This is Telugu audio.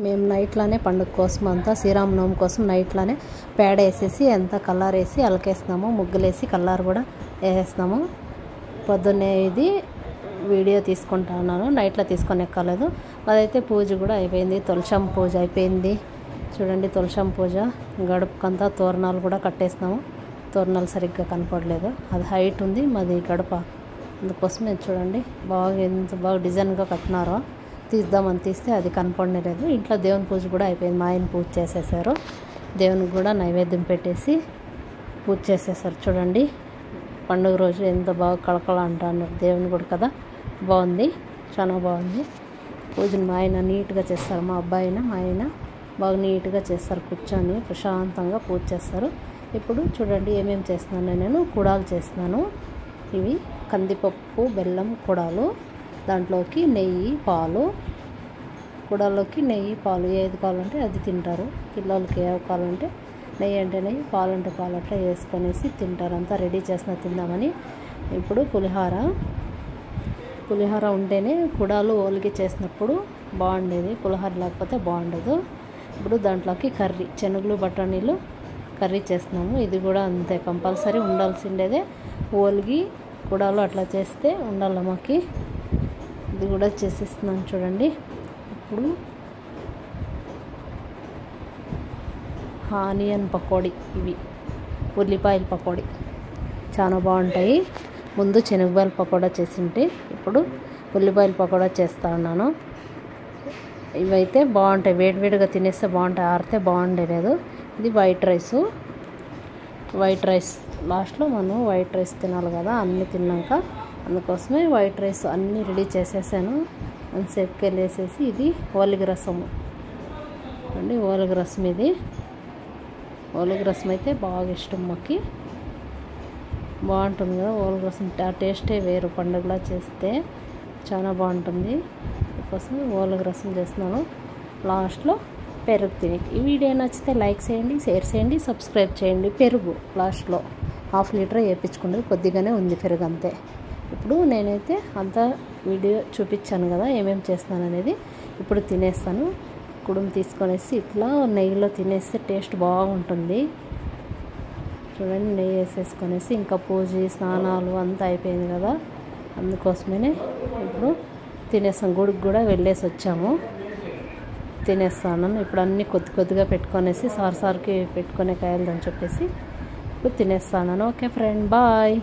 మేము నైట్లోనే పండుగ కోసం అంతా శ్రీరామనవమి కోసం నైట్లోనే పేడ వేసేసి అంతా కలర్ వేసి అలకేస్తున్నాము, ముగ్గులేసి కలర్ కూడా వేసేస్తున్నాము. పొద్దున్నే ఇది వీడియో తీసుకుంటా ఉన్నాను, నైట్లో తీసుకొని ఎక్కలేదు. అదైతే పూజ కూడా అయిపోయింది, తులసం పూజ అయిపోయింది. చూడండి తులసం పూజ, గడపకంతా తోరణాలు కూడా కట్టేస్తున్నాము. తోరణాలు సరిగ్గా కనపడలేదు, అది హైట్ ఉంది మాది గడప, అందుకోసమే చూడండి బాగా ఎంత బాగా డిజైన్గా కట్టినారో. తీద్దామని తీస్తే అది కనపడలేదు. ఇంట్లో దేవుని పూజ కూడా అయిపోయింది, మా ఆయన పూజ చేసేసారు. దేవునికి కూడా నైవేద్యం పెట్టేసి పూజ చేసేసారు. చూడండి పండుగ రోజు ఎంత బాగా కళకళ అంటున్నారు దేవుని కూడా కదా, బాగుంది, చాలా బాగుంది. పూజను మా ఆయన నీట్గా చేస్తారు, మా అబ్బాయిన మా ఆయన బాగా నీట్గా చేస్తారు, కూర్చొని ప్రశాంతంగా పూజ చేస్తారు. ఇప్పుడు చూడండి ఏమేమి చేస్తున్నాను, నేను కుడాలు చేస్తున్నాను. ఇవి కందిపప్పు బెల్లం కుడాలు, దాంట్లోకి నెయ్యి పాలు, కుడాల్లోకి నెయ్యి పాలు ఏది కావాలంటే అది తింటారు. పిల్లలకి ఏవి కావాలంటే నెయ్యి అంటే నెయ్యి, పాలు అంటే పాలు, అట్లా వేసుకొనేసి తింటారు. అంతా రెడీ చేసిన తిందామని. ఇప్పుడు పులిహోర ఉంటేనే కుడాలు ఓలిగి చేసినప్పుడు బాగుండేది, పులిహోర లేకపోతే బాగుండదు. ఇప్పుడు దాంట్లోకి కర్రీ, శనగలు బఠానీలు కర్రీ చేస్తున్నాము. ఇది కూడా అంతే కంపల్సరీ ఉండాల్సిండేదే, ఓలిగి కుడాలు అట్లా చేస్తే ఉండాలి మాకి. ఇది కూడా చేసేస్తున్నాను చూడండి. ఇప్పుడు ఆనియన్ పకోడీ, ఇవి ఉల్లిపాయల పకోడీ చాలా బాగుంటాయి. ముందు శనగపాయల పకోడా చేసింటే ఇప్పుడు ఉల్లిపాయల పకోడా చేస్తా ఉన్నాను. ఇవైతే బాగుంటాయి, వేడివేడిగా తినేస్తే బాగుంటాయి, ఆరితే బాగుండేలేదు. ఇది వైట్ రైస్ లాస్ట్లో మనం వైట్ రైస్ తినాలి కదా అన్నీ తిన్నాక, అందుకోసమే వైట్ రైస్ అన్నీ రెడీ చేసేసాను. అంతసేపుకి వెళ్ళేసేసి ఇది ఓలిగి రసము అండి, ఓలిగి రసం. ఇది ఓలిగి రసం అయితే బాగా ఇష్టం మాకు, బాగుంటుంది కదా ఓలిగి రసం, టేస్టే వేరు. పండుగలా చేస్తే చాలా బాగుంటుంది, అందుకోసం ఓలిగి రసం చేస్తున్నాను. లాస్ట్లో పెరుగు తిని. ఈ వీడియో నచ్చితే లైక్ చేయండి, షేర్ చేయండి, సబ్స్క్రైబ్ చేయండి. పెరుగు లాస్ట్లో 1/2 లీటర్ వేయించుకున్నది, కొద్దిగానే ఉంది పెరుగు అంతే. ఇప్పుడు నేనైతే అంతా వీడియో చూపించాను కదా ఏమేమి చేస్తున్నాను అనేది. ఇప్పుడు తినేస్తాను. కుడుము తీసుకొనేసి ఇట్లా నెయ్యిలో తినేస్తే టేస్ట్ బాగుంటుంది. చూడండి నెయ్యి వేసేసుకొనేసి, ఇంకా పూజ స్నానాలు అంతా అయిపోయింది కదా, అందుకోసమే ఇప్పుడు తినేస్తాం. గుడికి కూడా వెళ్ళేసి వచ్చాము, తినేస్తాను. ఇప్పుడు అన్నీ కొద్దిగా పెట్టుకొనేసి సార్కి పెట్టుకునే కాయలు అని చెప్పేసి ఇప్పుడు తినేస్తాను. Okay friend, bye.